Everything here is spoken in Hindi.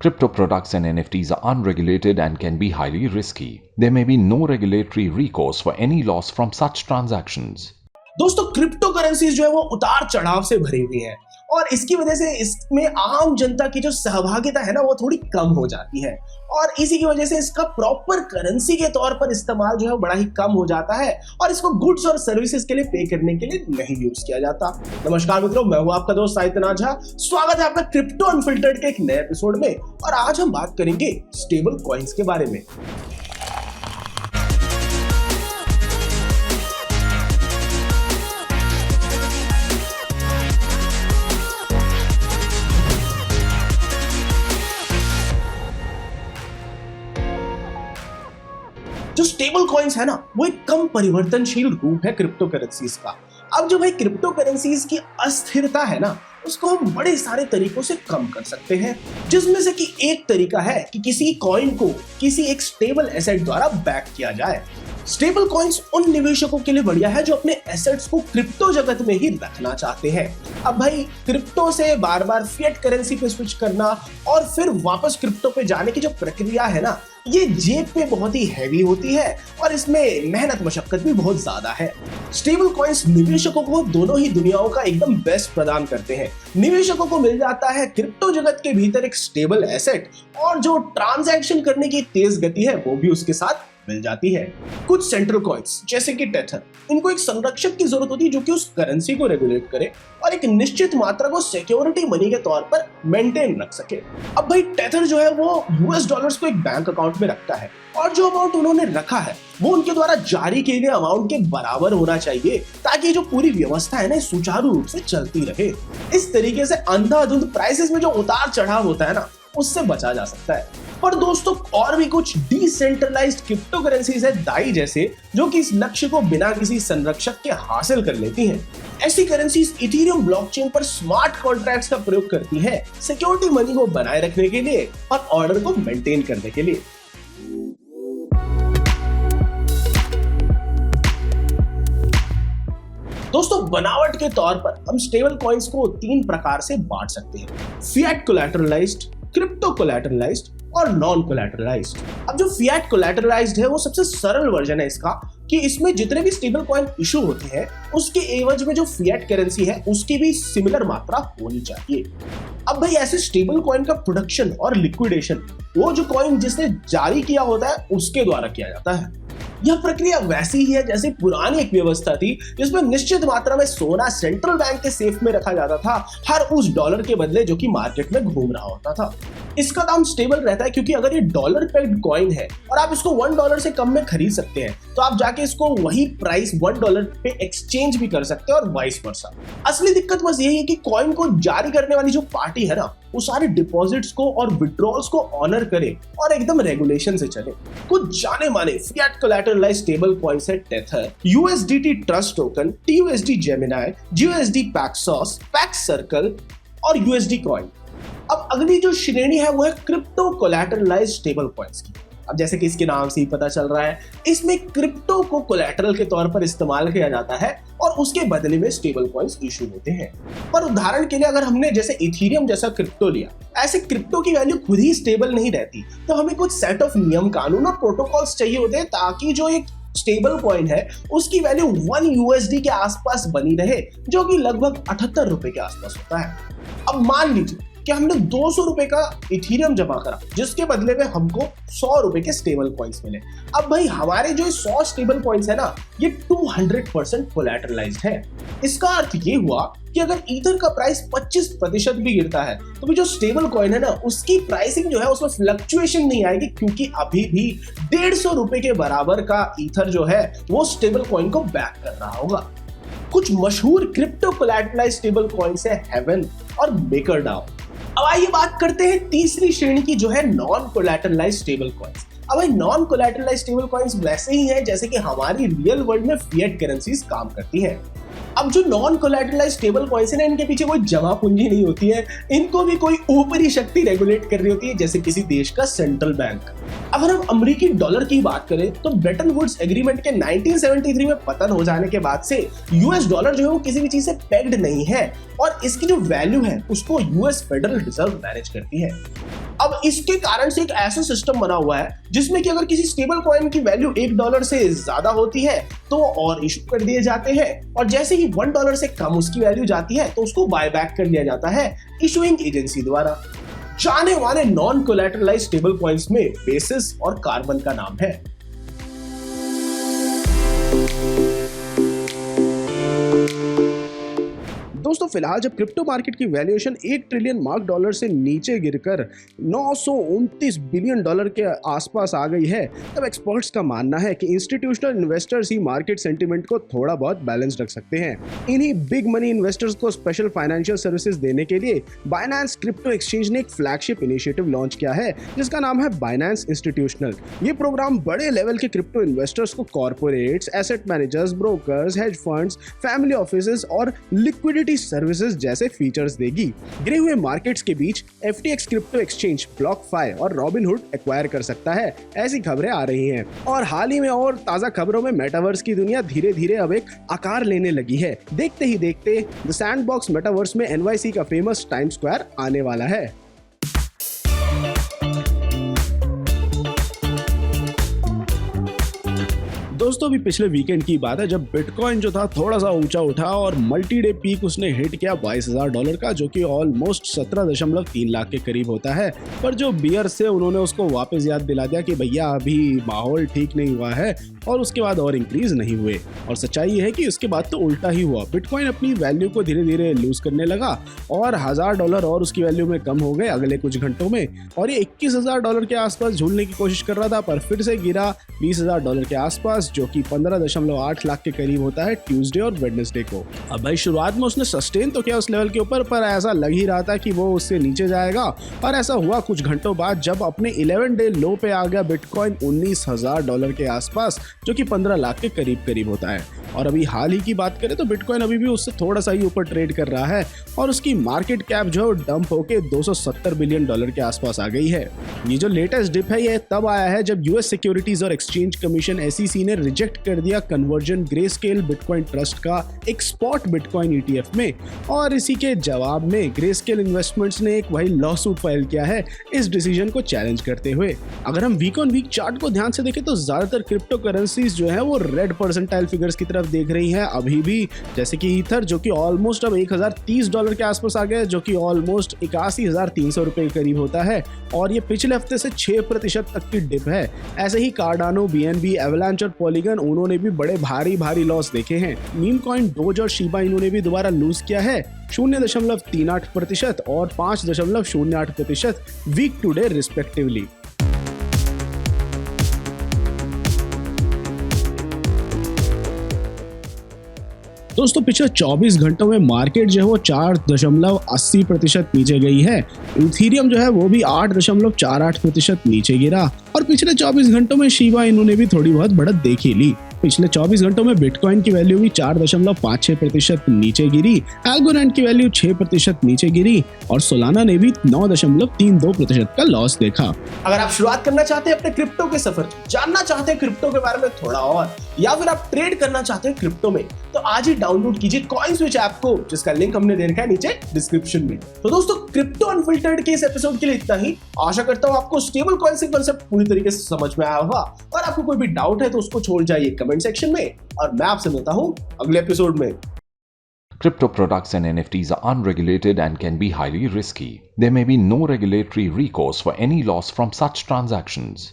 Crypto products and NFTs are unregulated and can be highly risky. There may be no regulatory recourse for any loss from such transactions. दोस्तों क्रिप्टो करेंसीज जो है वो उतार चढ़ाव से भरी हुई है और इसकी वजह से इसमें आम जनता की जो सहभागिता है ना वो थोड़ी कम हो जाती है और इसी की वजह से इसका प्रॉपर करेंसी के तौर पर इस्तेमाल जो है बड़ा ही कम हो जाता है और इसको गुड्स और सर्विसेज के लिए पे करने के लिए नहीं यूज किया जाता। नमस्कार मित्रों, मैं हूं आपका दोस्त साहित्यनाथ झा। स्वागत है आपका क्रिप्टो अनफिल्टर्ड के एक नए एपिसोड में और आज हम बात करेंगे स्टेबल कॉइन्स के बारे में। जो स्टेबल कॉइन्स है ना वो एक कम परिवर्तनशील रूप है क्रिप्टो करेंसीज का। अब जो भाई क्रिप्टो करेंसीज की अस्थिरता है ना उसको हम बड़े सारे तरीकों से कम कर सकते हैं, जिसमें से कि एक तरीका है कि किसी कॉइन को किसी एक स्टेबल एसेट द्वारा बैक किया जाए। स्टेबल कॉइन्स उन निवेशकों के लिए बढ़िया है जो अपने एसेट्स को क्रिप्टो जगत में ही रखना चाहते हैं। अब भाई क्रिप्टो से बार बार फिएट करेंसी पे स्विच करना और फिर वापस क्रिप्टो पे जाने की जो प्रक्रिया है ना ये जेब पे बहुत ही हैवी होती है और इसमें मेहनत मशक्कत भी बहुत ज्यादा है। स्टेबल कॉइन्स निवेशकों को दोनों ही दुनियाओं का एकदम बेस्ट प्रदान करते हैं। निवेशकों को मिल जाता है क्रिप्टो जगत के भीतर एक स्टेबल एसेट और जो ट्रांजैक्शन करने की तेज गति है वो भी उसके साथ मिल जाती है। कुछ सेंट्रल कॉइन्स जैसे कि टेथर, इनको एक संरक्षक की जरूरत होती है जो कि उस करेंसी को रेगुलेट करे और एक निश्चित मात्रा को सिक्योरिटी मनी के तौर पर मेंटेन रख सके। अब भाई टेथर जो है वो यूएस डॉलर्स को एक बैंक अकाउंट में रखता है और जो अमाउंट उन्होंने रखा है वो उनके द्वारा जारी किए गए अमाउंट के बराबर होना चाहिए ताकि जो पूरी व्यवस्था है ना सुचारू रूप से चलती रहे। इस तरीके से अंधाधुंध प्राइसेस में जो उतार चढ़ाव होता है ना उससे बचा जा सकता है। पर दोस्तों और भी कुछ डिसेंट्रलाइज्ड क्रिप्टो करेंसीज है दाई जैसे, जो कि इस लक्ष्य को बिना किसी संरक्षक के हासिल कर लेती हैं। ऐसी करेंसीज इथेरियम ब्लॉकचेन पर स्मार्ट कॉन्ट्रैक्ट्स का प्रयोग करती है सिक्योरिटी मनी को बनाए रखने के लिए और ऑर्डर को मेंटेन करने के लिए। दोस्तों बनावट के तौर पर हम स्टेबल कॉइन्स को तीन प्रकार से बांट सकते हैं: फिएट कोलैटरलाइज्ड, क्रिप्टो कोलैटरलाइज्ड और नॉन कोलैटरलाइज्ड। अब जो फिएट कोलैटरलाइज्ड है वो सबसे सरल वर्जन है इसका कि इसमें जितने भी स्टेबल कॉइन इशू होते हैं उसके एवज में जो फिएट करेंसी है उसकी भी सिमिलर मात्रा होनी चाहिए। अब भाई ऐसे स्टेबल कॉइन का प्रोडक्शन और लिक्विडेशन वो जो कॉइन जिसने जारी किया होता है उसके द्वारा किया जाता है। यह प्रक्रिया वैसी ही है जैसे पुरानी एक व्यवस्था थी जिसमें निश्चित मात्रा में सोना सेंट्रल बैंक के सेफ में रखा जाता था हर उस डॉलर के बदले जो कि मार्केट में घूम रहा होता था। इसका दाम स्टेबल रहता है क्योंकि अगर ये डॉलर पेग्ड कॉइन है और आप इसको $1 से कम में खरीद सकते हैं तो आप जाके इसको वही प्राइस $1 पे एक्सचेंज भी कर सकते हैं और वाइस वर्सा। असली दिक्कत बस यही है कि कॉइन को जारी करने वाली जो पार्टी है ना वो सारे डिपॉजिट्स को और विड्रॉल्स को ऑनर करे और एकदम रेगुलेशन से चले। कुछ जाने माने फिएट कोलैटरलाइज्ड स्टेबल कॉइन्स है Tether, USDT Trust Token, TUSD Gemini, GUSD Paxos, Pax Circle और USD कॉइन। अब अगली जो श्रेणी है वो है क्रिप्टो कोलैटरलाइज्ड स्टेबल कॉइन्स की। अब जैसे कि इसके नाम से ही पता चल रहा है इसमें क्रिप्टो को कोलैटरल के तौर पर इस्तेमाल किया जाता है और उसके बदले में स्टेबल कॉइन्स इशू होते हैं। पर उदाहरण के लिए अगर हमने जैसे इथेरियम जैसा क्रिप्टो लिया, ऐसे क्रिप्टो की वैल्यू खुद ही स्टेबल नहीं रहती तो हमें कुछ सेट ऑफ नियम कानून और प्रोटोकॉल्स चाहिए होते हैं ताकि जो एक स्टेबल कॉइन है उसकी वैल्यू 1 USD के आसपास बनी रहे, जो कि लगभग 78 रुपए के आसपास होता है। अब मान लीजिए कि हमने 200 रुपए का इथेरियम जमा करा जिसके बदले में हमको 100 रुपए के स्टेबल कॉइन्स मिले। अब भाई हमारे जो 100 स्टेबल कॉइन्स है ना ये 200% कोलैटरलाइज्ड है। इसका अर्थ ये हुआ कि अगर ईथर का प्राइस 25% भी गिरता है तो भी जो स्टेबल कॉइन है ना उसकी प्राइसिंग जो है उसमें फ्लक्चुएशन नहीं आएगी क्योंकि अभी भी 150 रुपए के बराबर का ईथर जो है वो स्टेबल कॉइन को बैक कर रहा होगा। कुछ मशहूर क्रिप्टो कोलैटरलाइज्ड स्टेबल कॉइन्स है हेवन और मेकरडाओ। अब आइए बात करते हैं तीसरी श्रेणी की जो है नॉन कोलैटरलाइज्ड स्टेबल कॉइन्स। अब भाई नॉन कोलैटरलाइज्ड स्टेबल कॉइन्स वैसे ही हैं जैसे कि हमारी रियल वर्ल्ड में फिएट करेंसीज काम करती हैं। अब जो नॉन कोलैटरलाइज्ड स्टेबल कॉइन्स है ना इनके पीछे कोई जमा पूंजी नहीं होती है, इनको भी कोई ऊपरी शक्ति रेगुलेट कर रही होती है जैसे किसी देश का सेंट्रल बैंक। अगर हम अमेरिकी डॉलर की बात करें तो ब्रेटन वुड्स एग्रीमेंट के 1973 में पतन हो जाने के बाद से यूएस डॉलर जो है वो किसी भी चीज से पेग्ड नहीं है और इसकी जो वैल्यू है उसको यूएस फेडरल रिजर्व मैनेज करती है। अब इसके कारण से एक ऐसा सिस्टम बना हुआ है जिसमें कि अगर किसी स्टेबल कॉइन की वैल्यू $1 से ज्यादा होती है तो वो और इशू कर दिए जाते हैं, और जैसे ही $1 से कम उसकी वैल्यू जाती है तो उसको बाय बैक कर लिया जाता है इशुइंग एजेंसी द्वारा। जाने माने नॉन कोलैटरलाइज्ड स्टेबल कॉइन्स में बेसिस और कार्बन का नाम है। दोस्तों फिलहाल जब क्रिप्टो मार्केट की वैल्यूएशन $1 ट्रिलियन मार्क से नीचे गिरकर $929 बिलियन के आसपास आ गई है, तब एक्सपर्ट्स का मानना है कि इंस्टीट्यूशनल इन्वेस्टर्स ही मार्केट सेंटीमेंट को थोड़ा बहुत बैलेंस रख सकते हैं। इन्हीं बिग मनी इन्वेस्टर्स को स्पेशल फाइनेंशियल सर्विसेज देने के लिए बाइनेंस क्रिप्टो एक्सचेंज ने एक फ्लैगशिप इनिशिएटिव लॉन्च किया है जिसका नाम है बाइनेंस इंस्टीट्यूशनल। ये प्रोग्राम बड़े लेवल के क्रिप्टो इन्वेस्टर्स को corporates, asset managers, brokers, hedge funds, family offices और लिक्विडिटी सर्विसेज जैसे फीचर्स देगी। गिरे हुए मार्केट्स के बीच FTX क्रिप्टो एक्सचेंज, BlockFi और Robinhood एक्वायर कर सकता है, ऐसी खबरें आ रही हैं। और हाल ही में और ताजा खबरों में मेटावर्स की दुनिया धीरे धीरे अब एक आकार लेने लगी है। देखते ही देखते द सैंडबॉक्स मेटावर्स में NYC का फेमस टाइम स्क्वायर आने वाला है। दोस्तों अभी पिछले वीकेंड की बात है जब बिटकॉइन जो था थोड़ा सा ऊंचा उठा और मल्टी डे पीक उसने हिट किया $22,000 का, जो कि ऑलमोस्ट 17.3 लाख के करीब होता है। पर जो बियर्स थे उन्होंने उसको वापस याद दिला दिया कि भैया अभी माहौल ठीक नहीं हुआ है, और उसके बाद और इंक्रीज नहीं हुए। और सच्चाई ये है कि उसके बाद तो उल्टा ही हुआ। बिटकॉइन अपनी वैल्यू को धीरे धीरे लूज करने लगा और $1,000 और उसकी वैल्यू में कम हो गए अगले कुछ घंटों में, और ये $21,000 के आसपास झूलने की कोशिश कर रहा था, पर फिर से गिरा $20,000 के आसपास, जो कि 15.8 लाख के करीब होता है ट्यूसडे और वेडनेसडे को। अब भाई शुरुआत में उसने सस्टेन तो किया उस लेवल के ऊपर, पर ऐसा लग ही रहा था कि वो उससे नीचे जाएगा, और ऐसा हुआ कुछ घंटों बाद जब अपने 11 डे लो पे आ गया बिटकॉइन $19,000 के आसपास, जो कि 15 लाख के करीब होता है। और अभी हाल ही की बात करें तो बिटकॉइन अभी भी उससे थोड़ा सा ही ऊपर ट्रेड कर रहा है, और उसकी मार्केट कैप जो है डंप होके $270 बिलियन के आसपास आ गई है। ये जो लेटेस्ट डिप है ये तब आया है जब यूएस सिक्योरिटीज और एक्सचेंज कमीशन SEC ने रिजेक्ट कर दिया कन्वर्जन ग्रेस्केल बिटकॉइन ट्रस्ट का एक स्पॉट बिटकॉइन ETF में, और इसी के जवाब में ग्रेस्केल इन्वेस्टमेंट्स ने एक वही लॉ सूट फाइल किया है इस डिसीजन को चैलेंज करते हुए। अगर हम वीक ऑन वीक चार्ट को ध्यान से देखें तो ज्यादातर क्रिप्टो करेंसीज जो है वो रेड परसेंटाइल फिगर्स की तरफ देख रही है अभी भी, जैसे कि ईथर जो कि ऑलमोस्ट अब $1,030 के आसपास आ गया, जो कि ऑलमोस्ट 81,300 रुपए के करीब होता है, और ये पिछले हफ्ते से 6% तक की डिप है। ऐसे ही कार्डानो, BNB, एवलांच और पॉलीगन उन्होंने भी बड़े भारी लॉस देखे हैं। मीम कॉइन, डोज और शिबा इन्होंने भी दोबारा लूज किया है 0.38% और 5.08% वीक टू डे रिस्पेक्टिवली। दोस्तों पिछले 24 घंटों में मार्केट जो है वो 4.80% नीचे गई है। इथीरियम जो है वो भी 8.48% नीचे गिरा, और पिछले 24 घंटों में शिबा इन्होंने भी थोड़ी बहुत बढ़त देख ही ली। पिछले 24 घंटों में बिटकॉइन की वैल्यू भी 4.56% नीचे गिरी, एल्गोरैंड की वैल्यू 6% नीचे गिरी, और सोलाना ने भी 9.32% का लॉस देखा। अगर आप शुरुआत करना चाहते हैं अपने क्रिप्टो के सफर की, जानना चाहते हैं क्रिप्टो के बारे में थोड़ा और, या फिर आप ट्रेड करना चाहते हैं क्रिप्टो में, तो आज ही डाउनलोड कीजिए कॉइनस्विच ऐप को, जिसका लिंक हमने दे रखा है नीचे डिस्क्रिप्शन में। तो दोस्तों क्रिप्टो अनफिल्टर्ड के इस एपिसोड के लिए इतना ही। आशा करता हूं आपको स्टेबल कॉइन से कंसेप्ट पूरी तरीके से समझ में आया होगा, और आपको कोई भी डाउट है तो उसको छोड़ जाइए कमेंट सेक्शन में, और मैं आपसे मिलता हूं अगले एपिसोड में। Crypto products and NFTs are unregulated and can be highly risky. There may be no regulatory recourse for any loss from such transactions.